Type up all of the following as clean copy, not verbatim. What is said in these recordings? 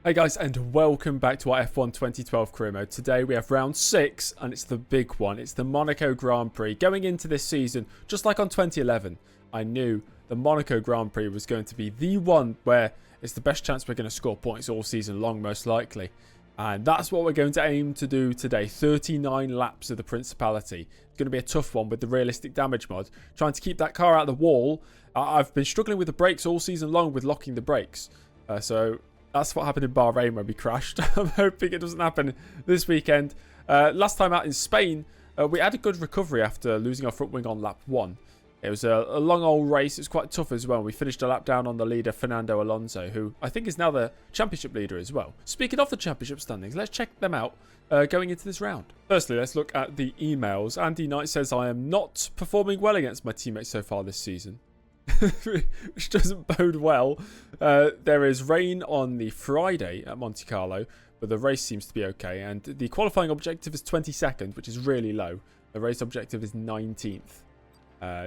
Hey guys, and welcome back to our F1 2012 career mode. Today we have round 6 and it's the big one. It's the Monaco Grand Prix. Going into this season, just like on 2011, I knew the Monaco Grand Prix was going to be the one where it's the best chance we're going to score points all season long, most likely. And that's what we're going to aim to do today. 39 laps of the Principality. It's going to be a tough one with the realistic damage mod. Trying to keep that car out of the wall. I've been struggling with the brakes all season long with locking the brakes. So that's what happened in Bahrain when we crashed. I'm hoping it doesn't happen this weekend. Last time out in Spain, we had a good recovery after losing our front wing on lap 1. It was a long old race. It's quite tough as well. We finished a lap down on the leader, Fernando Alonso, who I think is now the championship leader as well. Speaking of the championship standings, let's check them out going into this round. Firstly, let's look at the emails. Andy Knight says, I am not performing well against my teammates so far this season. Which doesn't bode well. There is rain on the Friday at Monte Carlo, but the race seems to be okay. And the qualifying objective is 22nd, which is really low. The race objective is 19th.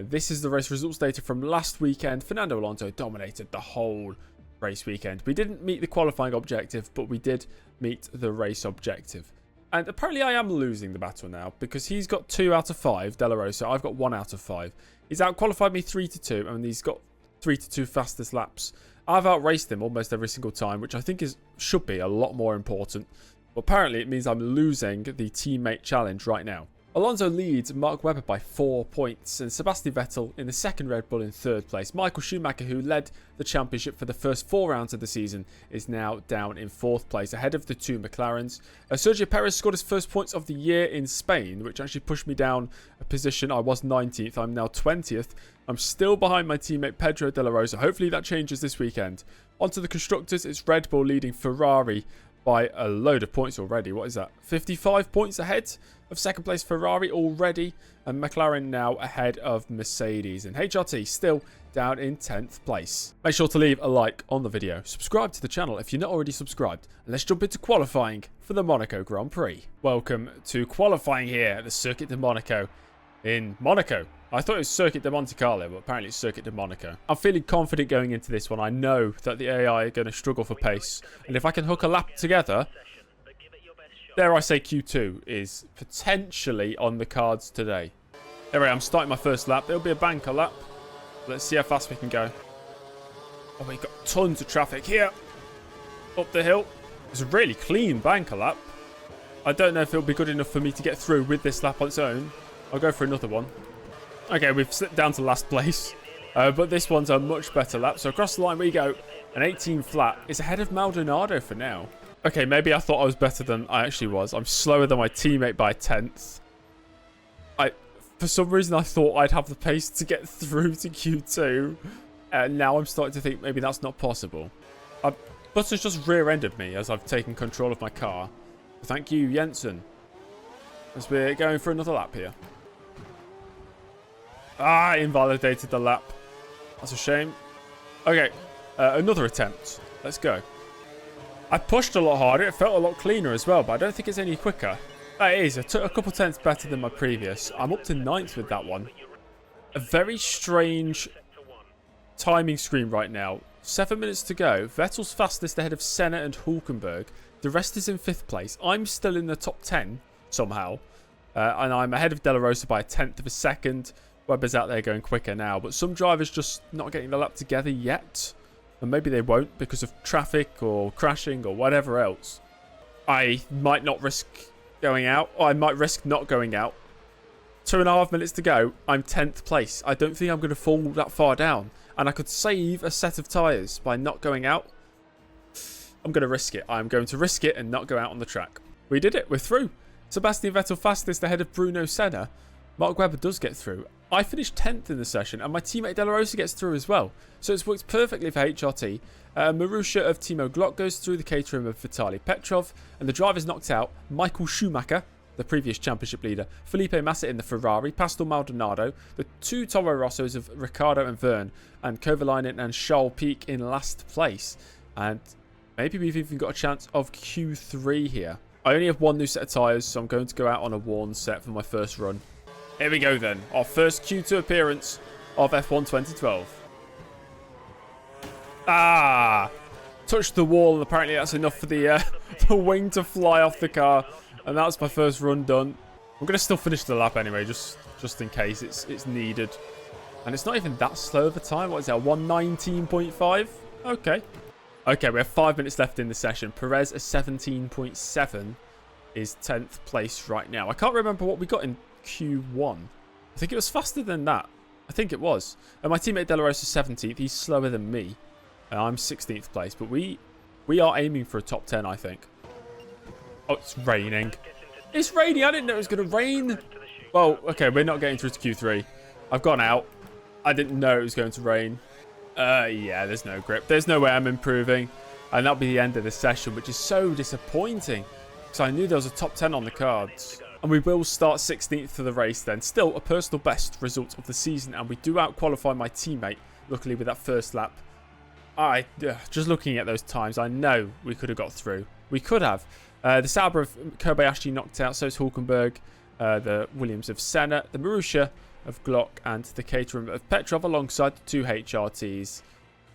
This is the race results data from last weekend. Fernando Alonso dominated the whole race weekend. We didn't meet the qualifying objective, but we did meet the race objective. And apparently I am losing the battle now because he's got 2 out of 5, De La Rosa. I've got 1 out of 5. He's outqualified me 3-2, and he's got 3-2 fastest laps. I've outraced him almost every single time, which I think should be a lot more important. But apparently it means I'm losing the teammate challenge right now. Alonso leads Mark Webber by 4 points, and Sebastian Vettel in the second Red Bull in 3rd place. Michael Schumacher, who led the championship for the first 4 rounds of the season, is now down in 4th place, ahead of the 2 McLarens. Sergio Perez scored his first points of the year in Spain, which actually pushed me down a position. I was 19th, I'm now 20th. I'm still behind my teammate Pedro de la Rosa. Hopefully that changes this weekend. Onto the constructors, it's Red Bull leading Ferrari by a load of points already. What is that? 55 points ahead of second place Ferrari already, and McLaren now ahead of Mercedes, and HRT still down in 10th place. Make sure to leave a like on the video, subscribe to the channel if you're not already subscribed, and let's jump into qualifying for the Monaco Grand Prix. Welcome to qualifying here at the Circuit de Monaco in Monaco. I thought it was Circuit de Monte Carlo, but apparently it's Circuit de Monaco. I'm feeling confident going into this one. I know that the AI are going to struggle for pace, and if I can hook a lap together, dare I say Q2 is potentially on the cards today. Anyway, I'm starting my first lap. It'll be a banker lap. Let's see how fast we can go. Oh, we've got tons of traffic here. Up the hill. It's a really clean banker lap. I don't know if it'll be good enough for me to get through with this lap on its own. I'll go for another one. Okay, we've slipped down to last place. But this one's a much better lap. So across the line we go. An 18 flat. It's ahead of Maldonado for now. Okay, maybe I thought I was better than I actually was. I'm slower than my teammate by 10th. For some reason, I thought I'd have the pace to get through to Q2. Now I'm starting to think maybe that's not possible. Button's just rear-ended me as I've taken control of my car. Thank you, Jensen. As we're going for another lap here. I invalidated the lap. That's a shame. Okay, another attempt. Let's go. I pushed a lot harder. It felt a lot cleaner as well, but I don't think it's any quicker. It is. I took a couple tenths better than my previous. I'm up to 9th with that one. A very strange timing screen right now. 7 minutes to go. Vettel's fastest ahead of Senna and Hülkenberg. The rest is in 5th place. I'm still in the top 10 somehow. And I'm ahead of De La Rosa by a 10th of a second. Webber's out there going quicker now. But some drivers just not getting the lap together yet. And maybe they won't because of traffic or crashing or whatever else. I might not risk going out. Or I might risk not going out. 2.5 minutes to go. I'm 10th place. I don't think I'm going to fall that far down. And I could save a set of tyres by not going out. I'm going to risk it. I'm going to risk it and not go out on the track. We did it. We're through. Sebastian Vettel fastest ahead of Bruno Senna. Mark Webber does get through. I finished 10th in the session, and my teammate De La Rosa gets through as well. So it's worked perfectly for HRT. Marussia of Timo Glock goes through the Caterham of Vitaly Petrov, and the drivers knocked out Michael Schumacher, the previous championship leader, Felipe Massa in the Ferrari, Pastor Maldonado, the 2 Toro Rossos of Ricciardo and Verne, and Kovalainen and Charles Pic in last place. And maybe we've even got a chance of Q3 here. I only have 1 new set of tyres, so I'm going to go out on a worn set for my first run. Here we go then. Our first Q2 appearance of F1 2012. touched the wall, and apparently that's enough for the the wing to fly off the car. And that's my first run done. I'm going to still finish the lap anyway, just in case it's needed. And it's not even that slow of a time. What is that, 119.5? Okay. Okay, we have 5 minutes left in the session. Perez, a 17.7, is 10th place right now. I can't remember what we got in Q1. I think it was faster than that. I think it was. And my teammate De La Rosa is 17th. He's slower than me. And I'm 16th place. But we are aiming for a top 10, I think. Oh, it's raining. It's raining. I didn't know it was going to rain. Well, okay, we're not getting through to Q3. I've gone out. I didn't know it was going to rain. Yeah, there's no grip. There's no way I'm improving. And that'll be the end of the session, which is so disappointing. Because I knew there was a top 10 on the cards. And we will start 16th for the race then. Still a personal best result of the season. And we do out-qualify my teammate, luckily, with that first lap. Just looking at those times, I know we could have got through. We could have. The Sauber of Kobayashi knocked out, so is Hulkenberg. The Williams of Senna, the Marussia of Glock, and the Caterham of Petrov alongside the 2 HRTs.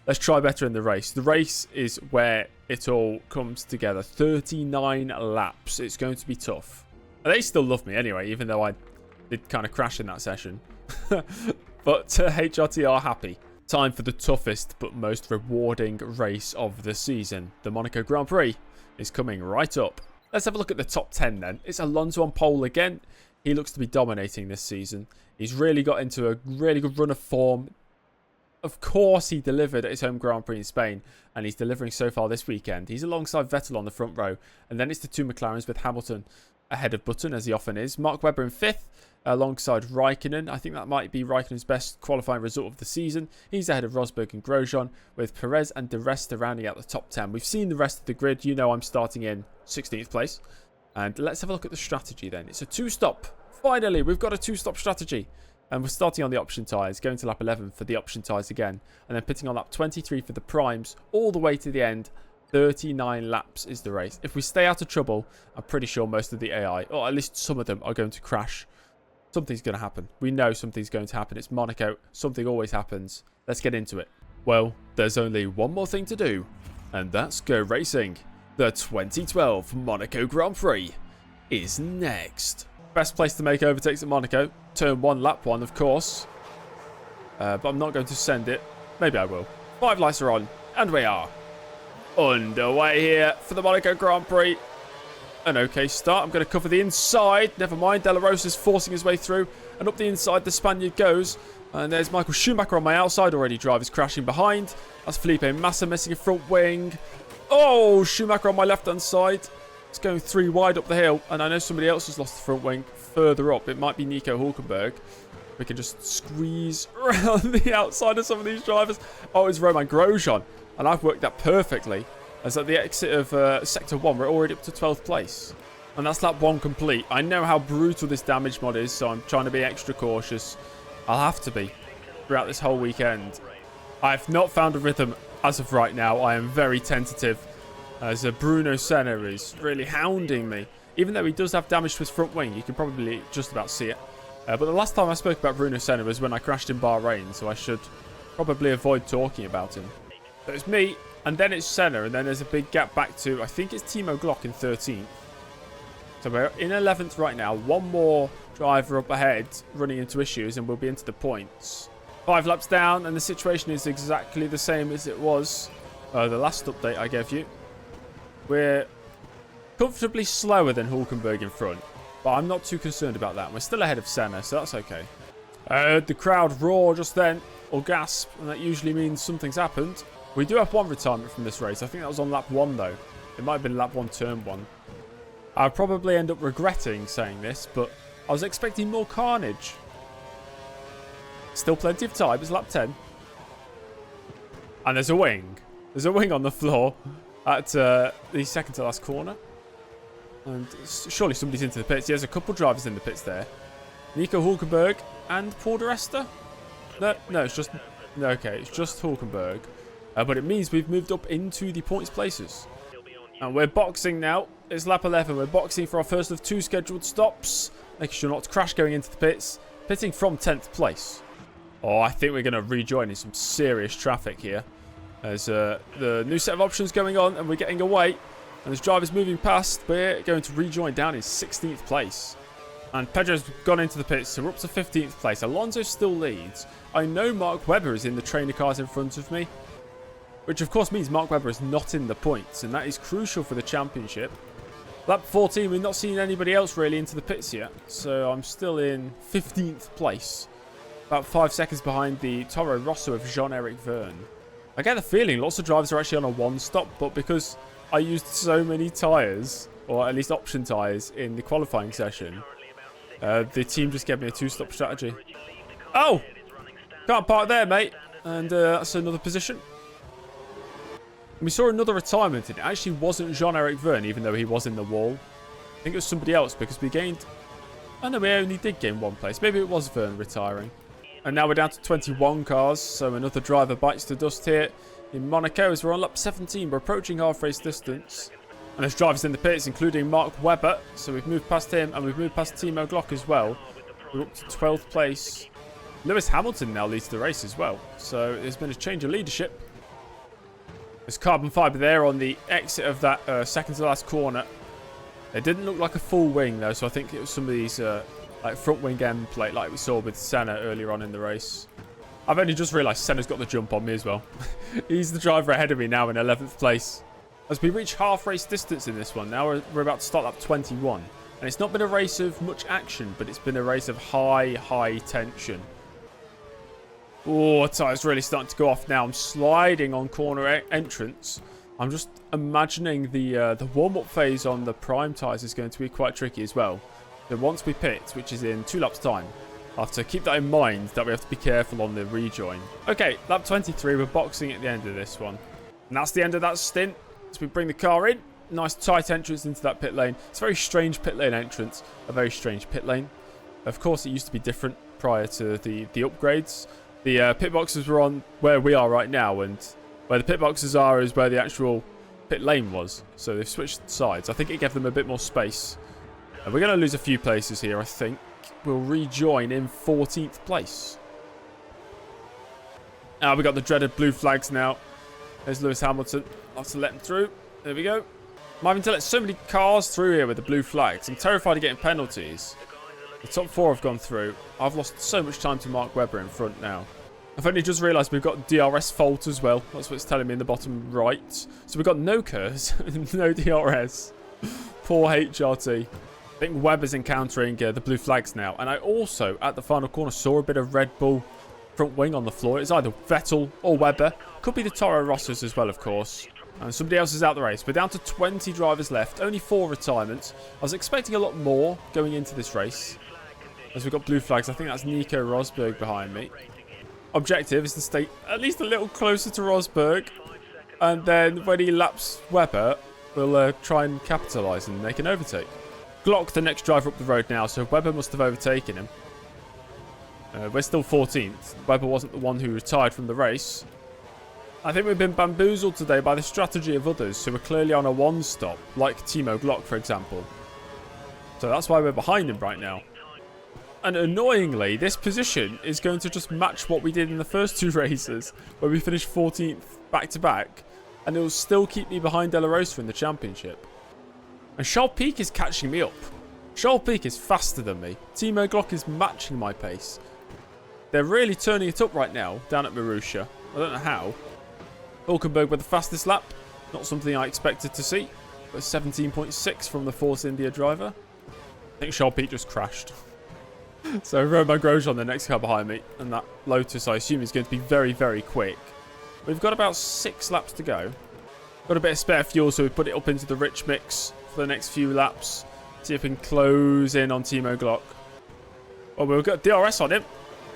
Let's try better in the race. The race is where it all comes together. 39 laps. It's going to be tough. And they still love me anyway, even though I did kind of crash in that session. But HRT are happy. Time for the toughest but most rewarding race of the season. The Monaco Grand Prix is coming right up. Let's have a look at the top 10 then. It's Alonso on pole again. He looks to be dominating this season. He's really got into a really good run of form. Of course, he delivered at his home Grand Prix in Spain, and he's delivering so far this weekend. He's alongside Vettel on the front row, and then it's the 2 McLarens with Hamilton ahead of Button, as he often is. Mark Webber in 5th, alongside Raikkonen. I think that might be Raikkonen's best qualifying result of the season. He's ahead of Rosberg and Grosjean, with Perez and De Resta rounding out the top 10. We've seen the rest of the grid. You know I'm starting in 16th place. And let's have a look at the strategy then. It's a 2-stop. Finally, we've got a 2-stop strategy. And we're starting on the option tyres, going to lap 11 for the option tyres again. And then pitting on lap 23 for the primes, all the way to the end. 39 laps is the race. If we stay out of trouble, I'm pretty sure most of the AI, or at least some of them, are going to crash. Something's going to happen. We know something's going to happen. It's Monaco. Something always happens. Let's get into it. Well, there's only one more thing to do, and that's go racing. The 2012 Monaco Grand Prix is next. Best place to make overtakes at Monaco. Turn 1, lap 1, of course. But I'm not going to send it. Maybe I will. 5 lights are on, and we are underway here for the Monaco Grand Prix. An okay start. I'm going to cover the inside. Never mind. De La Rosa's forcing his way through. And up the inside, the Spaniard goes. And there's Michael Schumacher on my outside already. Drivers crashing behind. That's Felipe Massa missing a front wing. Oh, Schumacher on my left-hand side. It's going 3 wide up the hill. And I know somebody else has lost the front wing further up. It might be Nico Hulkenberg. We can just squeeze around the outside of some of these drivers. Oh, it's Romain Grosjean. And I've worked that perfectly. As at the exit of Sector 1, we're already up to 12th place. And that's lap 1 complete. I know how brutal this damage mod is, so I'm trying to be extra cautious. I'll have to be throughout this whole weekend. I've not found a rhythm as of right now. I am very tentative, as Bruno Senna is really hounding me. Even though he does have damage to his front wing, you can probably just about see it. But the last time I spoke about Bruno Senna was when I crashed in Bahrain, so I should probably avoid talking about him. So it's me, and then it's Senna, and then there's a big gap back to, I think it's Timo Glock in 13th. So we're in 11th right now. One more driver up ahead running into issues, and we'll be into the points. 5 laps down, and the situation is exactly the same as it was the last update I gave you. We're comfortably slower than Hulkenberg in front, but I'm not too concerned about that. We're still ahead of Senna, so that's okay. The crowd roar just then, or gasp, and that usually means something's happened. We do have 1 retirement from this race. I think that was on lap 1, though. It might have been lap 1, turn 1. I'll probably end up regretting saying this, but I was expecting more carnage. Still plenty of time. It's lap 10. And there's a wing. There's a wing on the floor at the second to last corner. And surely somebody's into the pits. There's a couple drivers in the pits there. Nico Hulkenberg and Paul de Resta. No, it's just... No, okay, it's just Hulkenberg. But it means we've moved up into the points places. And we're boxing now. It's lap 11. We're boxing for our first of 2 scheduled stops. Making sure not to crash going into the pits. Pitting from 10th place. Oh, I think we're going to rejoin in some serious traffic here. There's the new set of options going on, and we're getting away. And as drivers moving past, we're going to rejoin down in 16th place. And Pedro's gone into the pits, so we're up to 15th place. Alonso still leads. I know Mark Webber is in the trainer cars in front of me, which of course means Mark Webber is not in the points, and that is crucial for the championship. Lap 14, we've not seen anybody else really into the pits yet, so I'm still in 15th place. About 5 seconds behind the Toro Rosso of Jean-Eric Vergne. I get the feeling lots of drivers are actually on a one-stop, but because I used so many tyres, or at least option tyres, in the qualifying session, the team just gave me a two-stop strategy. Oh! Can't park there, mate. And that's another position. We saw another retirement, and it actually wasn't Jean-Eric Vergne, even though he was in the wall. I think it was somebody else, because we gained... Oh no, we only did gain one place. Maybe it was Vergne retiring. And now we're down to 21 cars, so another driver bites the dust here in Monaco as we're on lap 17. We're approaching half race distance. And there's drivers in the pits, including Mark Webber. So we've moved past him, and we've moved past Timo Glock as well. We're up to 12th place. Lewis Hamilton now leads the race as well. So there's been a change of leadership. There's carbon fibre there on the exit of that second to last corner. It didn't look like a full wing though, so I think it was some of these like front wing end plate like we saw with Senna earlier on in the race. I've only just realised Senna's got the jump on me as well. He's the driver ahead of me now in 11th place. As we reach half race distance in this one, now we're about to start lap 21. And it's not been a race of much action, but it's been a race of high tension. Oh, tyres really starting to go off now. I'm sliding on corner entrance. I'm just imagining the warm-up phase on the prime tyres is going to be quite tricky as well. So once we pit, which is in 2 laps time, I have to keep that in mind that we have to be careful on the rejoin. Okay, lap 23, we're boxing at the end of this one. And that's the end of that stint. So we bring the car in. Nice tight entrance into that pit lane. It's a very strange pit lane entrance. A very strange pit lane. Of course, it used to be different prior to the upgrades. The pit boxes were on where we are right now, and where the pit boxes are is where the actual pit lane was. So they've switched sides. I think it gave them a bit more space. And we're going to lose a few places here, I think. We'll rejoin in 14th place. We've got the dreaded blue flags now. There's Lewis Hamilton. I'll have to let him through. There we go. I'm having to let so many cars through here with the blue flags. I'm terrified of getting penalties. The top 4 have gone through. I've lost so much time to Mark Webber in front now. I've only just realised we've got DRS fault as well. That's what it's telling me in the bottom right. So we've got no KERS, no DRS. Poor HRT. I think Webber's encountering the blue flags now. And I also, at the final corner, saw a bit of Red Bull front wing on the floor. It's either Vettel or Webber. Could be the Toro Rossos as well, of course. And somebody else is out the race. We're down to 20 drivers left. Only 4 retirements. I was expecting a lot more going into this race. As we've got blue flags. I think that's Nico Rosberg behind me. Objective is to stay at least a little closer to Rosberg. And then when he laps Webber, we'll try and capitalise and make an overtake. Glock, the next driver up the road now. So Webber must have overtaken him. We're still 14th. Webber wasn't the one who retired from the race. I think we've been bamboozled today by the strategy of others who are clearly on a one-stop, like Timo Glock, for example. So that's why we're behind him right now. And annoyingly, this position is going to just match what we did in the first 2 races, where we finished 14th back-to-back, and it will still keep me behind De La Rosa in the championship. And Charles Pic is catching me up. Charles Pic is faster than me. Timo Glock is matching my pace. They're really turning it up right now, down at Marussia. I don't know how. Hulkenberg with the fastest lap. Not something I expected to see. But 17.6 from the Force India driver. I think Charles Pic just crashed. So Romain Grosjean, the next car behind me. And that Lotus, I assume, is going to be very, very quick. We've got about 6 laps to go. Got a bit of spare fuel, so we put it up into the rich mix for the next few laps. See if we can close in on Timo Glock. Well, we've got DRS on him.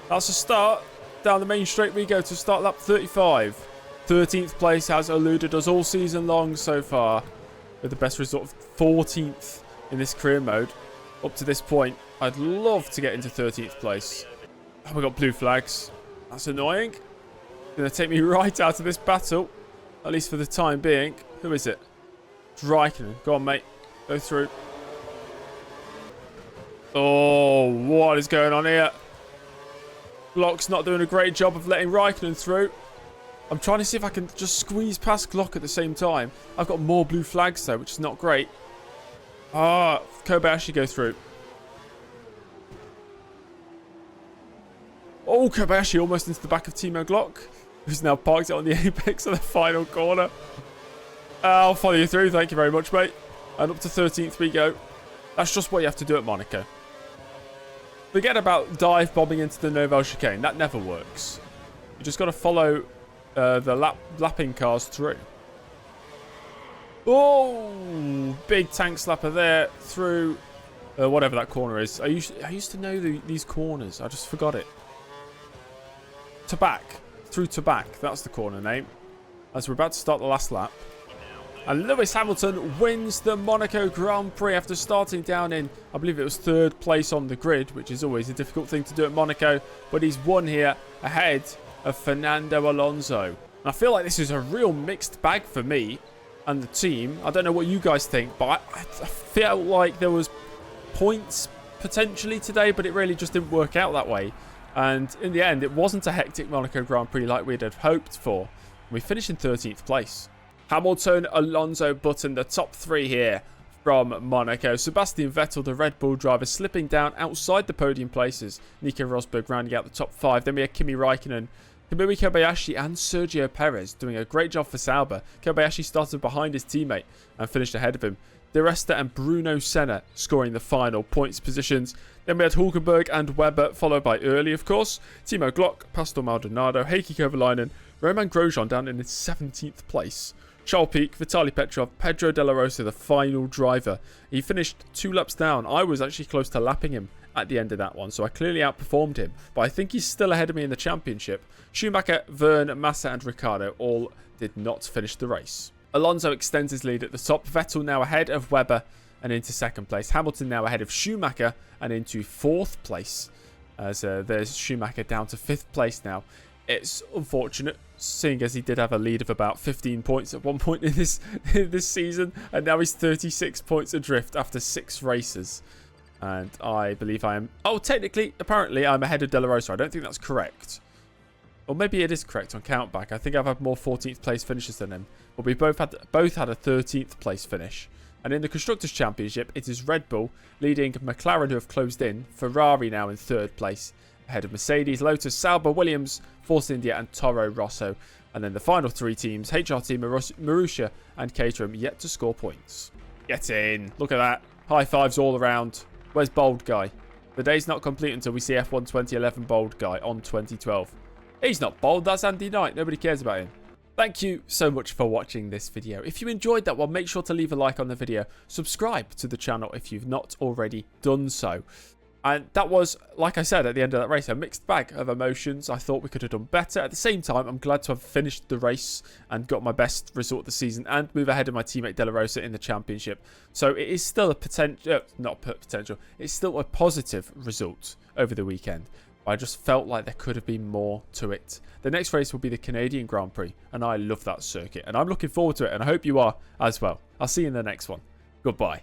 That's a start. Down the main straight we go to start lap 35. 13th place has eluded us all season long so far. With the best result of 14th in this career mode. Up to this point, I'd love to get into 13th place. Oh, we got blue flags. That's annoying. Going to take me right out of this battle. At least for the time being. Who is it? It's Raikkonen. Go on, mate. Go through. Oh, what is going on here? Glock's not doing a great job of letting Raikkonen through. I'm trying to see if I can just squeeze past Glock at the same time. I've got more blue flags though, which is not great. Ah, Kobayashi go through. Oh, Kobayashi almost into the back of Timo Glock, who's now parked it on the apex of the final corner. I'll follow you through. Thank you very much, mate. And up to 13th we go. That's just what you have to do at Monaco. Forget about dive bombing into the Nouvelle chicane. That never works. You just got to follow the lapping cars through. Oh, big tank slapper there through whatever that corner is. I used to know these corners. I just forgot it. Tabac. Through Tabac. That's the corner name. As we're about to start the last lap. And Lewis Hamilton wins the Monaco Grand Prix after starting down in, I believe it was 3rd place on the grid, which is always a difficult thing to do at Monaco. But he's won here ahead of Fernando Alonso. And I feel like this is a real mixed bag for me and the team. I don't know what you guys think, but I feel like there was points potentially today, but it really just didn't work out that way. And in the end, it wasn't a hectic Monaco Grand Prix like we'd have hoped for. We finished in 13th place. Hamilton, Alonso, Button, the top 3 here from Monaco. Sebastian Vettel, the Red Bull driver, slipping down outside the podium places. Nico Rosberg rounding out the top 5. Then we had Kimi Raikkonen, Kamui Kobayashi and Sergio Perez doing a great job for Sauber. Kobayashi started behind his teammate and finished ahead of him. De Resta and Bruno Senna scoring the final points positions. Then we had Hulkenberg and Webber, followed by Early, of course. Timo Glock, Pastor Maldonado, Heikki Kovalainen, Roman Grosjean down in his 17th place. Charles Pic, Vitaly Petrov, Pedro De La Rosa, the final driver. He finished 2 laps down. I was actually close to lapping him at the end of that one, so I clearly outperformed him. But I think he's still ahead of me in the championship. Schumacher, Verne, Massa and Ricciardo all did not finish the race. Alonso extends his lead at the top. Vettel now ahead of Webber and into 2nd place. Hamilton now ahead of Schumacher and into 4th place. As there's Schumacher down to 5th place now. It's unfortunate, seeing as he did have a lead of about 15 points at one point in this season. And now he's 36 points adrift after 6 races. And I believe I am... Oh, technically, apparently, I'm ahead of De La Rosa. I don't think that's correct. Or maybe it is correct on countback. I think I've had more 14th place finishes than him. But we both had a 13th place finish. And in the Constructors' Championship, it is Red Bull leading McLaren, who have closed in. Ferrari now in 3rd place, ahead of Mercedes, Lotus, Sauber, Williams, Force India and Toro Rosso. And then the final 3 teams, HRT, Marussia and Caterham, yet to score points. Get in. Look at that. High fives all around. Where's Bold Guy? The day's not complete until we see F1 2011 Bold Guy on 2012. He's not bold, that's Andy Knight. Nobody cares about him. Thank you so much for watching this video. If you enjoyed that one, make sure to leave a like on the video. Subscribe to the channel if you've not already done so. And that was, like I said, at the end of that race, a mixed bag of emotions. I thought we could have done better. At the same time, I'm glad to have finished the race and got my best result of the season and move ahead of my teammate De La Rosa in the championship. So it is still a it's still a positive result over the weekend. I just felt like there could have been more to it. The next race will be the Canadian Grand Prix, and I love that circuit. And I'm looking forward to it, and I hope you are as well. I'll see you in the next one. Goodbye.